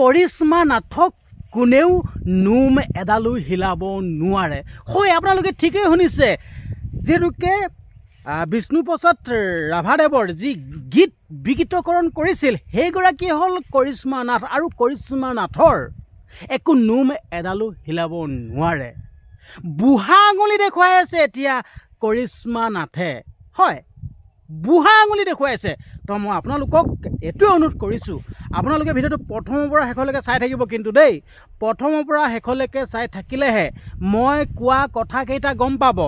কৰিশ্মা নাথক কোনেও নোম এডালো হিলাব নোৱাৰে হয় আপোনালোকে ঠিকেই শুনিছে যেৰুকে বিষ্ণুপ্ৰসাদ ৰাভাদেৱৰ যি গীত বিকৃতকৰণ কৰিছিল সেইগৰাকী হ'ল কৰিশ্মা নাথ আৰু কৰিশ্মা নাথৰ একো নোম এডালো হিলাব নোৱাৰে বুঢ়া আঙুলি দেখুৱাই আছে এতিয়া কৰিশ্মা নাথে হয় বুঢ়া আঙুলি দেখুৱাই আছে তো মই আপোনালোকক এইটোৱে অনুৰোধ কৰিছোঁ আপোনালোকে ভিডিঅ'টো প্ৰথমৰ পৰা শেষলৈকে চাই থাকিব কিন্তু দেই প্ৰথমৰ পৰা শেষলৈকে চাই থাকিলেহে মই কোৱা কথাকেইটা গম পাব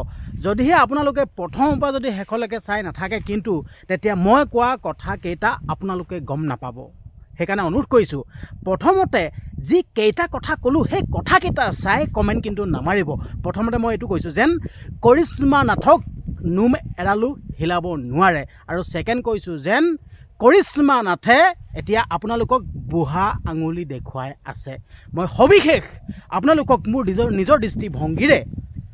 যদিহে আপোনালোকে প্ৰথমৰ পৰা যদি শেষলৈকে চাই নাথাকে কিন্তু তেতিয়া মই কোৱা কথাকেইটা আপোনালোকে গম নাপাব সেইকাৰণে অনুৰোধ কৰিছোঁ প্ৰথমতে যি কেইটা কথা ক'লোঁ সেই কথাকেইটা চাই কমেণ্ট কিন্তু নামাৰিব প্ৰথমতে মই এইটো কৈছোঁ যেন কৰিশ্মা নাথক নোম এডালো হিলাব নোৱাৰে আৰু ছেকেণ্ড কৈছোঁ যেন কৰিশ্মা নাথে এতিয়া আপোনালোকক বুঢ়া আঙুলি দেখুৱাই আছে মই সবিশেষ আপোনালোকক মোৰ নিজৰ দৃষ্টিভংগীৰে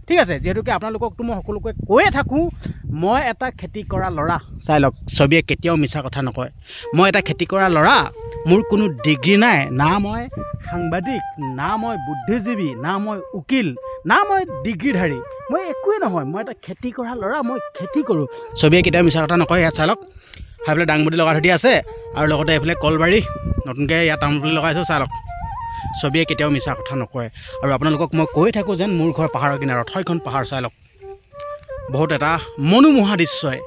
ঠিক আছে যিহেতুকে আপোনালোককতো মই সকলোকে কৈয়ে থাকোঁ মই এটা খেতি কৰা ল'ৰা চাই লওক ছবিয়ে কেতিয়াও মিছা কথা নকয় মই এটা খেতি কৰা ল'ৰা মোৰ কোনো ডিগ্ৰী নাই না মই সাংবাদিক না মই বুদ্ধিজীৱী না মই উকিল না মই ডিগ্ৰীধাৰী মই একোৱেই নহয় মই এটা খেতি কৰা ল'ৰা মই খেতি কৰোঁ ছবিয়ে কেতিয়াও মিছা কথা নকয় ইয়াত চাই লওক সেইফালে ডাংবডি লগাই থৈ দিয়া আছে আৰু লগতে এইফালে কলবাৰী নতুনকৈ ইয়াত তামোলপুলি লগাইছোঁ চাই লওক ছবিয়ে কেতিয়াও মিছা কথা নকয় আৰু আপোনালোকক মই কৈ থাকোঁ যেন মোৰ ঘৰ পাহাৰৰ কিনাৰত সেইখন পাহাৰ চাই লওক বহুত এটা মনোমোহা দৃশ্যই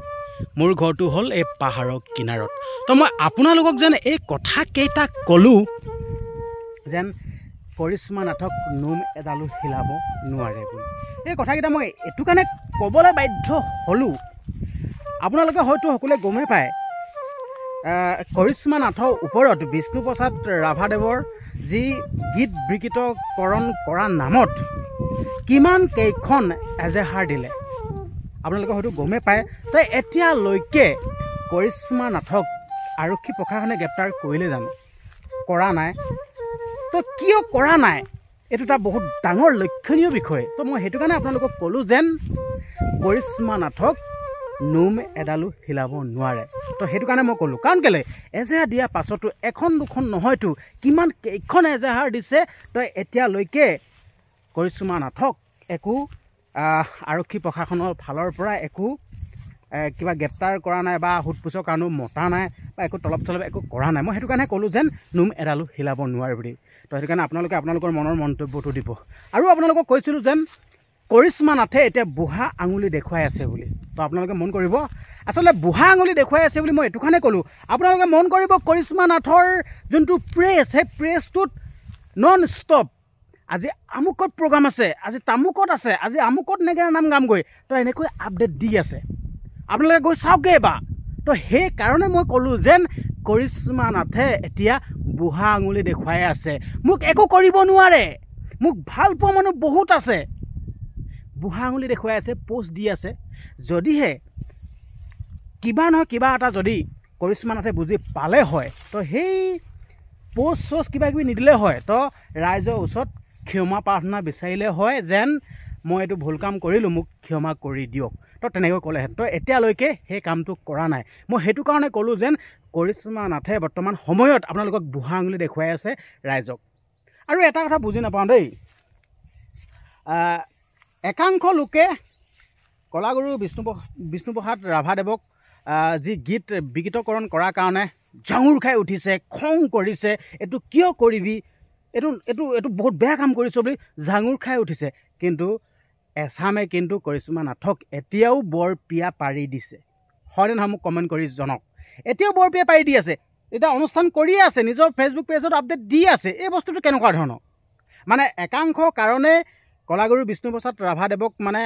মোৰ ঘৰটো হ'ল এই পাহাৰৰ কিনাৰত তো মই আপোনালোকক যেন এই কথাকেইটা ক'লোঁ যেন কৰিশ্মা নাথক নোম এডালো হিলাব নোৱাৰে বুলি এই কথাকেইটা মই এইটো কাৰণে ক'বলৈ বাধ্য হ'লোঁ আপোনালোকে হয়তো সকলোৱে গমেই পায় কৰিশ্মা নাথৰ ওপৰত বিষ্ণুপ্ৰসাদ ৰাভাদেৱৰ যি গীত বিকৃতকৰণ কৰা নামত কিমান কেইখন এজেহাৰ দিলে আপোনালোকে হয়তো গমেই পায় তো এতিয়ালৈকে কৰিশ্মা নাথক আৰক্ষী প্ৰশাসনে গ্ৰেপ্তাৰ কৰিলে জানো কৰা নাই তো কিয় কৰা নাই এইটো এটা বহুত ডাঙৰ লক্ষণীয় বিষয় তো মই সেইটো কাৰণে আপোনালোকক ক'লোঁ যেন কৰিশ্মা নাথক নোম এডালো হিলাব নোৱাৰে তো সেইটো কাৰণে মই ক'লোঁ কাৰণ কেলৈ এজেহাৰ দিয়াৰ পাছতো এখন দুখন নহয়তো কিমান কেইখন এজেহাৰ দিছে তো এতিয়ালৈকে কৰিশ্মা নাথক একো আৰক্ষী প্ৰশাসনৰ ফালৰ পৰা একো কিবা গ্ৰেপ্তাৰ কৰা নাই বা সোধ পোছৰ কাৰণেও মতা নাই বা একো তলব চলব একো কৰা নাই মই সেইটো কাৰণে ক'লোঁ যেন নোম এডালো হিলাব নোৱাৰে বুলি তো সেইটো কাৰণে আপোনালোকৰ মনৰ মন্তব্যটো দিব আৰু আপোনালোকক কৈছিলোঁ যেন কৰিশ্মা নাথে এতিয়া বুঢ়া আঙুলি দেখুৱাই আছে বুলি তো আপোনালোকে মন কৰিব আচলতে বুঢ়া আঙুলি দেখুৱাই আছে বুলি মই এইটো কাৰণে ক'লোঁ আপোনালোকে মন কৰিব কৰিশ্মা নাথৰ যোনটো প্ৰেছ সেই প্ৰেছটোত নন ষ্টপ আজি আমুকত প্ৰগ্ৰাম আছে আজি তামুকত আছে আজি আমুকত নেগেৰা নাম গামগৈ তো এনেকৈ আপডেট দি আছে আপোনালোকে গৈ চাওকগৈ এবাৰ তো সেইকাৰণে মই ক'লোঁ যেন কৰিশ্মা নাথে এতিয়া বুঢ়া আঙুলি দেখুৱাই আছে মোক একো কৰিব নোৱাৰে মোক ভাল পোৱা মানুহ বহুত আছে বুঢ়া আঙুলি দেখুৱাই আছে পোষ্ট দি আছে যদিহে কিবা নহয় কিবা এটা যদি কৰিশ্মা নাথে বুজি পালে হয় তো সেই পোষ্ট চোষ্ট কিবা কিবি নিদিলে হয় তো ৰাইজৰ ওচৰত ক্ষমা প্ৰাৰ্থনা বিচাৰিলে হয় যেন মই এইটো ভুল কাম কৰিলোঁ মোক ক্ষমা কৰি দিয়ক তো তেনেকৈ ক'লেহেঁতেন তো এতিয়ালৈকে সেই কামটো কৰা নাই মই সেইটো কাৰণে ক'লোঁ যেন কৰিশ্মা নাথে বৰ্তমান সময়ত আপোনালোকক বুঢ়া আঙুলি দেখুৱাই আছে ৰাইজক আৰু এটা কথা বুজি নাপাওঁ দেই একাংশ লোকে কলাগুৰু বিষ্ণুপ্ৰসাদ ৰাভাদেৱক যি গীত বিকৃতকৰণ কৰাৰ কাৰণে জাঙুৰ খাই উঠিছে খং কৰিছে এইটো কিয় কৰিবি এইটো বহুত বেয়া কাম কৰিছ বুলি জাঙুৰ খাই উঠিছে কিন্তু এছামে কিন্তু কৰিশ্মা নাথক এতিয়াও বৰপিয়া পাৰি দিছে হয়নে নহয় মোক কমেণ্ট কৰি জনাওক এতিয়াও বৰপিয়া পাৰি দি আছে এতিয়া অনুষ্ঠান কৰিয়ে আছে নিজৰ ফেচবুক পেজত আপডেট দি আছে এই বস্তুটো কেনেকুৱা ধৰণৰ মানে একাংশ কাৰণে কলাগুৰু বিষ্ণুপ্ৰসাদ ৰাভাদেৱক মানে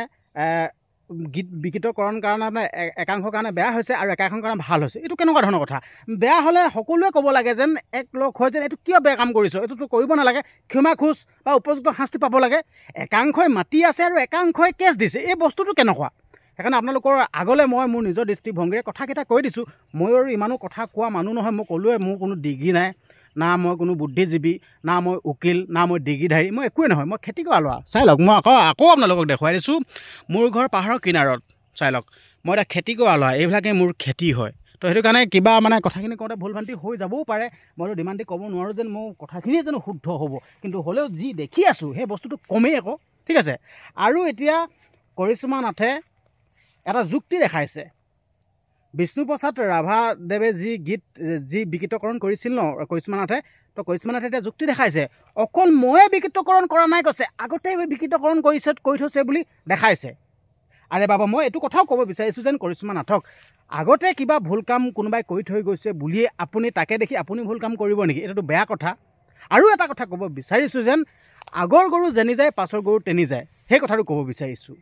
গীত বিকৃতকৰণ কাৰণে মানে একাংশৰ কাৰণে বেয়া হৈছে আৰু একাংশৰ কাৰণে ভাল হৈছে এইটো কেনেকুৱা ধৰণৰ কথা বেয়া হ'লে সকলোৱে ক'ব লাগে যেন এক লগ হৈ যেন এইটো কিয় বেয়া কাম কৰিছ এইটোতো কৰিব নালাগে ক্ষমা খোজ বা উপযুক্ত শাস্তি পাব লাগে একাংশই মাতি আছে আৰু একাংশই কেছ দিছে এই বস্তুটো কেনেকুৱা সেইকাৰণে আপোনালোকৰ আগলৈ মই মোৰ নিজৰ দৃষ্টিভংগীৰে কথাকেইটা কৈ দিছোঁ মই আৰু ইমানো কথা কোৱা মানুহ নহয় মই ক'লোৱে মোৰ কোনো ডিগ্ৰী নাই না মই কোনো বুদ্ধিজীৱী না মই উকিল না মই ডিগ্ৰীধাৰী মই একোৱেই নহয় মই খেতি কৰা লোৱা চাই লওক মই আকৌ আপোনালোকক দেখুৱাই দিছোঁ মোৰ ঘৰ পাহাৰৰ কিনাৰত চাই লওক মই এটা খেতি কৰা লোৱা এইবিলাকে মোৰ খেতি হয় তো তো সেইটো কাৰণে কিবা মানে কথাখিনি কওঁতে ভুল ভ্ৰান্তি হৈ যাবও পাৰে মইতো ডিমাণ্ড দি ক'ব নোৱাৰোঁ যেন মোৰ কথাখিনিয়ে যেন শুদ্ধ হ'ব কিন্তু হ'লেও যি দেখি আছোঁ সেই বস্তুটো কমেই আকৌ ঠিক আছে আৰু এতিয়া কৰিশ্মা নাথে এটা যুক্তি দেখাইছে বিষ্ণুপ্ৰসাদ ৰাভাদেৱে যি বিকৃতকৰণ কৰিছিল ন কৰিশ্মা নাথে তো কৰিশ্মা নাথে এতিয়া যুক্তি দেখাইছে অকল ময়ে বিকৃতকৰণ কৰা নাই কৈছে আগতে বিকৃতকৰণ কৰি থৈছে বুলি দেখাইছে আৰে বাবা মই এইটো কথাও ক'ব বিচাৰিছোঁ যেন কৰিশ্মা নাথক আগতে কিবা ভুল কাম কোনোবাই কৰি থৈ গৈছে বুলিয়ে আপুনি তাকে দেখি আপুনি ভুল কাম কৰিব নেকি এইটোতো বেয়া কথা আৰু এটা কথা ক'ব বিচাৰিছোঁ যেন আগৰ গৰু যেনি যায় পাছৰ গৰু তেনি যায় সেই কথাটো ক'ব বিচাৰিছোঁ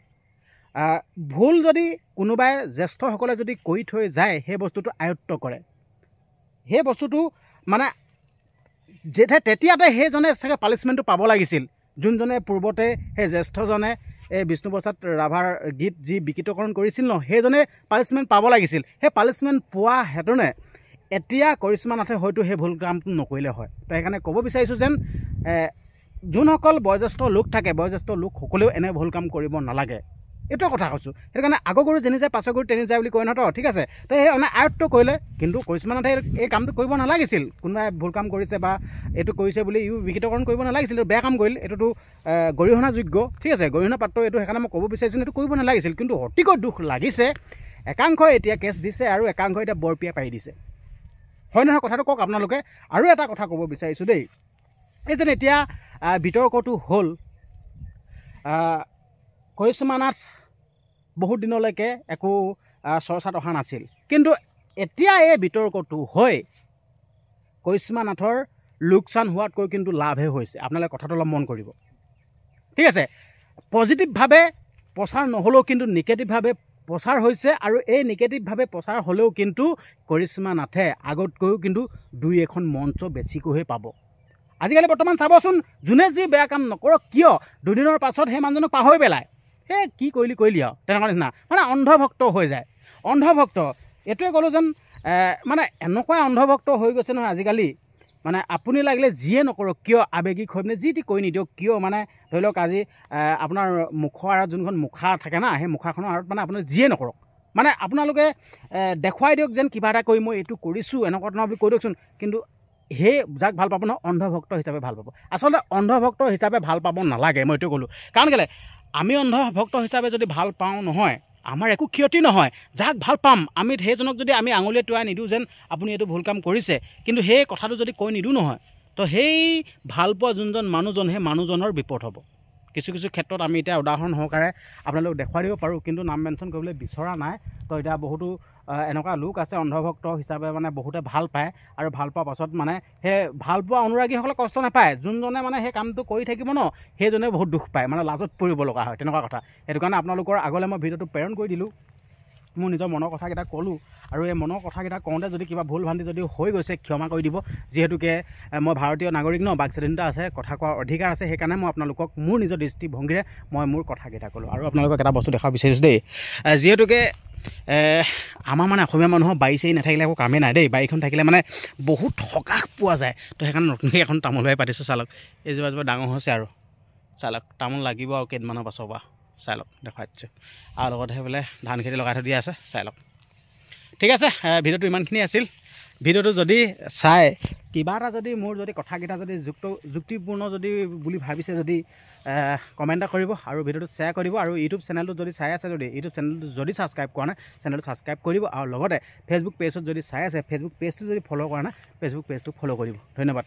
ভুল যদি কোনোবাই জ্যেষ্ঠসকলে যদি কৰি থৈ যায় সেই বস্তুটো আয়ত্ব কৰে সেই বস্তুটো মানে তেতিয়াতে সেইজনে চাগে পানিছমেণ্টটো পাব লাগিছিল যোনজনে পূৰ্বতে সেই জ্যেষ্ঠজনে এই বিষ্ণুপ্ৰসাদ ৰাভাৰ গীত যি বিকৃতকৰণ কৰিছিল ন সেইজনে পানিছমেণ্ট পাব লাগিছিল সেই পানিছমেণ্ট পোৱা হেতুনে এতিয়া কৰিশ্মা নাথে হয়তো সেই ভুল কামটো নকৰিলে হয় তো সেইকাৰণে ক'ব বিচাৰিছোঁ যেন যোনসকল বয়োজ্যেষ্ঠ লোক থাকে বয়োজ্যেষ্ঠ লোকসকলেও এনে ভুল কাম কৰিব নালাগে এইটো কথা কৈছোঁ সেইটো কাৰণে আগৰ গৰু যেনি যায় পাছৰ গৰু তেনি যায় বুলি কয় নহয় ঠিক আছে তো সেই মানে আয়ত্ব কৰিলে কিন্তু কৰিশ্মা নাথে এই কামটো কৰিব নালাগিছিল কোনোবাই ভুল কাম কৰিছে বা এইটো কৰিছে বুলি বিকৃতকৰণ কৰিব নালাগিছিল বেয়া কাম কৰিল এইটোতো গৰিহণাযোগ্য ঠিক আছে গৰিহণা পাত্ৰ এইটো সেইকাৰণে মই ক'ব বিচাৰিছোঁ এইটো কৰিব নালাগিছিল কিন্তু অতিকৈ দুখ লাগিছে একাংশই এতিয়া কেছ দিছে আৰু একাংশই এতিয়া বৰপিয়া পাৰি দিছে হয় নহয় কথাটো কওক আপোনালোকে আৰু এটা কথা ক'ব বিচাৰিছোঁ দেই এই যেন এতিয়া বিতৰ্কটো হ'ল কৰিশ্মা নাথ বহুত দিনলৈকে একো চৰ্চাত অহা নাছিল কিন্তু এতিয়া এই বিতৰ্কটো হৈ কৰিশ্মা নাথৰ লোকচান হোৱাতকৈ কিন্তু লাভহে হৈছে আপোনালোকে কথাটো অলপ মন কৰিব ঠিক আছে পজিটিভভাৱে প্ৰচাৰ নহ'লেও কিন্তু নিগেটিভভাৱে প্ৰচাৰ হৈছে আৰু এই নিগেটিভভাৱে প্ৰচাৰ হ'লেও কিন্তু কৰিশ্মা নাথে আগতকৈও কিন্তু দুই এখন মঞ্চ বেছিকৈহে পাব আজিকালি বৰ্তমান চাবচোন যোনে যি বেয়া কাম নকৰক কিয় দুদিনৰ পাছত সেই মানুহজনক পাহৰি পেলায় এই কি কৰিলি আৰু তেনেকুৱা নিচিনা মানে অন্ধভক্ত হৈ যায় অন্ধভক্ত এইটোৱে ক'লোঁ যেন মানে এনেকুৱা অন্ধভক্ত হৈ গৈছে নহয় আজিকালি মানে আপুনি লাগিলে যিয়ে নকৰক কিয় আৱেগিক হৈ পিনে যি টি কৈ নিদিয়ক কিয় মানে ধৰি লওক আজি আপোনাৰ মুখৰ আঁৰত যোনখন মুখা থাকে না সেই মুখাখনৰ আঁৰত মানে আপুনি যিয়ে নকৰক মানে আপোনালোকে দেখুৱাই দিয়ক যেন কিবা এটা কৰি মই এইটো কৰিছোঁ এনেকুৱা ধৰণৰ বুলি কৈ দিয়কচোন কিন্তু সেই যাক ভাল পাব ন অন্ধভক্ত হিচাপে ভাল পাব আচলতে অন্ধভক্ত হিচাপে ভাল পাব নালাগে মই এইটো ক'লোঁ কাৰণ কেলৈ আমি অন্ধভক্ত হিচাপে যদি ভাল পাওঁ নহয় আমাৰ একো ক্ষতি নহয় যাক ভাল পাম আমি সেইজনক যদি আমি আঙুলিয়ে টুৱাই নিদিওঁ যেন আপুনি এইটো ভুল কাম কৰিছে কিন্তু সেই কথাটো যদি কৈ নিদিওঁ নহয় তো সেই ভালপোৱা যোনজন মানুহজন সেই মানুহজনৰ বিপদ হ'ব কিছু ক্ষেত্ৰত আমি এতিয়া উদাহৰণ সহকাৰে আপোনালোক দেখুৱাই দিব পাৰোঁ কিন্তু নাম মেনশ্যন কৰিবলৈ বিচৰা নাই তো এতিয়া বহুতো এনেকুৱা লোক আছে অন্ধভক্ত হিচাপে মানে বহুতে ভাল পায় আৰু ভাল পোৱাৰ পাছত মানে সেই ভালপোৱা অনুৰাগীসকলে কষ্ট নাপায় যোনজনে মানে সেই কামটো কৰি থাকিব ন সেইজনে বহুত দুখ পায় মানে লাজত পৰিব লগা হয় তেনেকুৱা কথা সেইটো কাৰণে আপোনালোকৰ আগলৈ মই ভিডিঅ'টো প্ৰেৰণ কৰি দিলোঁ মোৰ নিজৰ মনৰ কথাকেইটা ক'লোঁ আৰু এই মনৰ কথাকেইটা কওঁতে যদি কিবা ভুল ভ্ৰান্তি যদি হৈ গৈছে ক্ষমা কৰি দিব যিহেতুকে মই ভাৰতীয় নাগৰিক ন বাক স্বাধীনতা আছে কথা কোৱাৰ অধিকাৰ আছে সেইকাৰণে মই আপোনালোকক মোৰ নিজৰ দৃষ্টিভংগীৰে মই মোৰ কথাকেইটা ক'লোঁ আৰু আপোনালোকক এটা বস্তু দেখাব বিচাৰিছোঁ দেই যিহেতুকে আমাৰ মানে অসমীয়া মানুহৰ বাৰী চাৰী নাথাকিলে একো কামেই নাই দেই বাৰীখন থাকিলে মানে বহুত সকাহ পোৱা যায় তো সেইকাৰণে নতুনকৈ এখন তামোল বাৰী পাতিছোঁ চালক এইজোপা ডাঙৰ হৈছে আৰু চালক তামোল লাগিব আৰু কেইদিনমানৰ পাছৰ পৰা চাই লওক দেখুৱাই দিছোঁ আৰু লগতে বোলে ধান খেতি লগাই থৈ দিয়া আছে চাই লওক ঠিক আছে ভিডিঅ'টো ইমানখিনি আছিল ভিডিঅ'টো যদি চাই কিবা এটা যদি মোৰ যদি কথাকেইটা যদি যুক্তিপূৰ্ণ যদি বুলি ভাবিছে যদি কমেণ্ট এটা কৰিব আৰু ভিডিঅ'টো শ্বেয়াৰ কৰিব আৰু ইউটিউব চেনেলটো যদি চাই আছে যদি ইউটিউব চেনেলটো যদি ছাবস্ক্ৰাইব কৰা নাই চেনেলটো ছাবস্ক্ৰাইব কৰিব আৰু লগতে ফেচবুক পেজত যদি চাই আছে ফেচবুক পেজটো যদি ফ'ল' কৰা নাই ফেচবুক পেজটো ফ'ল' কৰিব ধন্যবাদ।